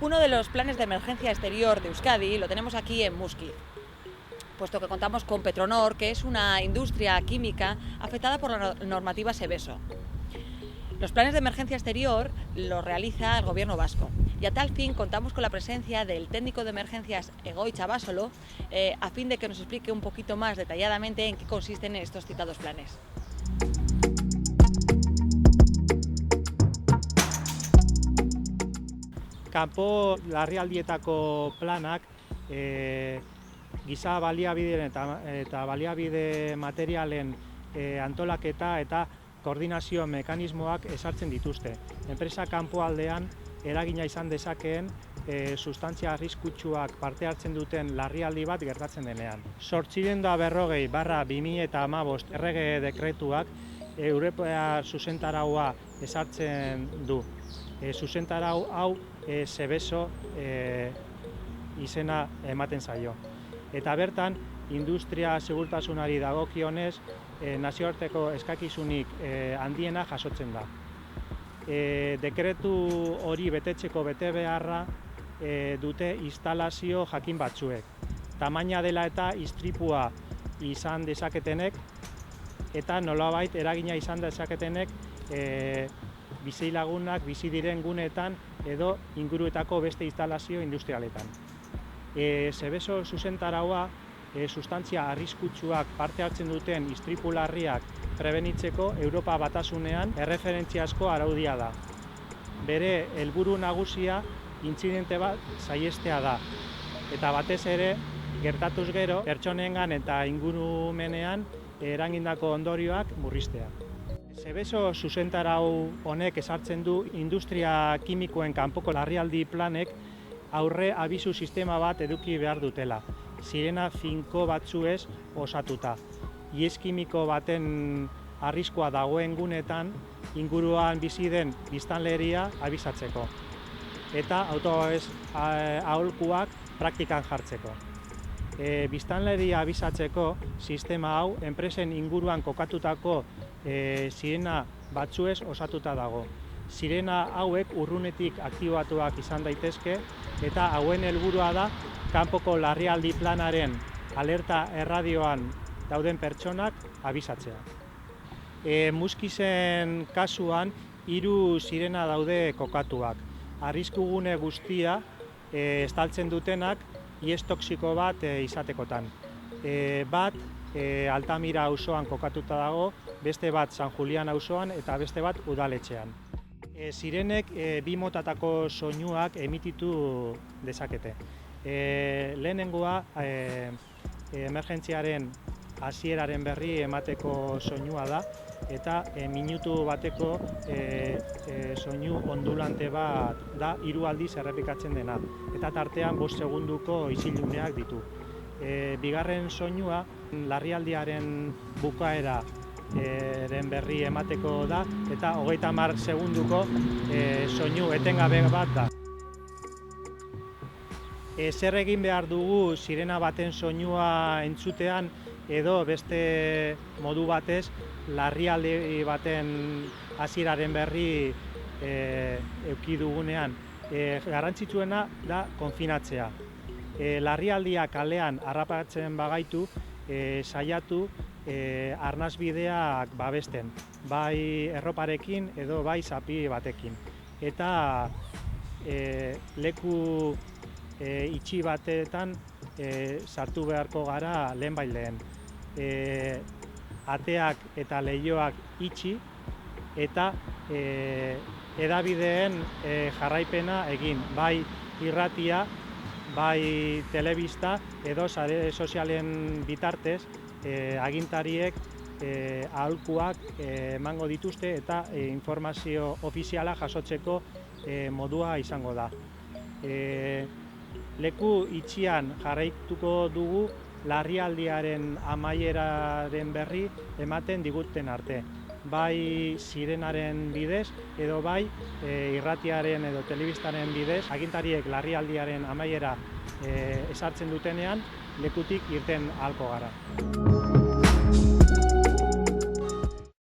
Uno de los planes de emergencia exterior de Euskadi lo tenemos aquí en Muskiz, puesto que contamos con Petronor, que es una industria química afectada por la normativa Seveso. Los planes de emergencia exterior los realiza el Gobierno vasco y a tal fin contamos con la presencia del técnico de emergencias Egoitz Abasolo a fin de que nos explique un poquito más detalladamente en qué consisten estos citados planes. Kanpo larrialdietako planak giza baliabideen eta baliabide materialen antolaketa eta koordinazio mekanismoak ezartzen dituzte. Enpresa kanpoaldean eragina izan dezakeen sustantzia arriskutsuak parte hartzen duten larrialdi bat gertatzen denean. 840/2015 errege dekretuak Europar zuzentaraua ezartzen du. Zuzentarau hau Seveso izena ematen zaio. Eta bertan, industria segurtasunari dagokionez, nazioarteko eskakizunik handiena jasotzen da. Dekretu hori betetzeko betebeharra dute instalazio jakin batzuek. Tamaina dela eta istripua izan dezaketenek eta nolabait eragina izan dezaketenek bizilagunak bizi diren guneetan edo inguruetako beste instalazio industrialetan. Seveso zuzentaraua sustantzia arriskutsuak parte hartzen duten istripu larriak prebenitzeko Europa Batasunean erreferentziazko araudia da. Bere helburu nagusia intzidente bat saihestea da eta batez ere gertatuz gero pertsonengan eta ingurumenean eragindako ondorioak murriztea. Seveso zuzentarau honek ezartzen du industria kimikoen kanpoko larrialdi planek aurre abisu sistema bat eduki behar dutela, sirena finko batzuez osatuta. Ihes kimiko baten arriskua dagoen gunetan inguruan bizi den biztanleria abisatzeko eta autobabes aholkuak praktikan jartzeko. Biztanleria abisatzeko sistema hau enpresen inguruan kokatutako sirena batzuez osatuta dago. Sirena hauek urrunetik aktibatuak izan daitezke eta hauen helburua da kanpoko larrialdi planaren alerta erradioan dauden pertsonak abisatzea. Muskizen kasuan 3 sirena daude kokatuak. Arriskugune guztia estaltzen dutenak ihes toxiko bat izatekotan. Bat Altamira auzoan kokatuta dago, beste bat San Julian auzoan eta beste bat udaletxean. Sirenek 2 motatako soinuak emititu dezakete. Lehenengoa emergentziaren hasieraren berri emateko soinua da eta minutu bateko soinu ondulante bat da 3 aldiz errepikatzen dena eta tartean 5 segunduko isiluneak ditu. Bigarren soinua larrialdiaren bukaera berri emateko da eta 30 segunduko soinu etengabe bat da. Zer egin behar dugu sirena baten soinua entzutean edo beste modu batez larrialdi baten hasieraren berri eduki dugunean. Garrantzitsuena da konfinatzea. Larrialdia kalean harrapatzen bagaitu, saiatu arnasbideak babesten, bai erroparekin edo bai zapi batekin. Eta leku itxi batetan sartu beharko gara lehenbailehen. Ateak eta leihoak itxi eta hedabideen jarraipena egin, bai irratia, bai telebista edo sare sozialen bitartez agintariek aholkuak emango dituzte eta informazio ofiziala jasotzeko modua izango da. Leku itxian jarraituko dugu larrialdiaren amaieraren berri ematen diguten arte. Bai sirenaren bidez edo bai irratiaren edo telebistaren bidez agintariek larrialdiaren amaiera ezartzen dutenean lekutik irten ahalko gara.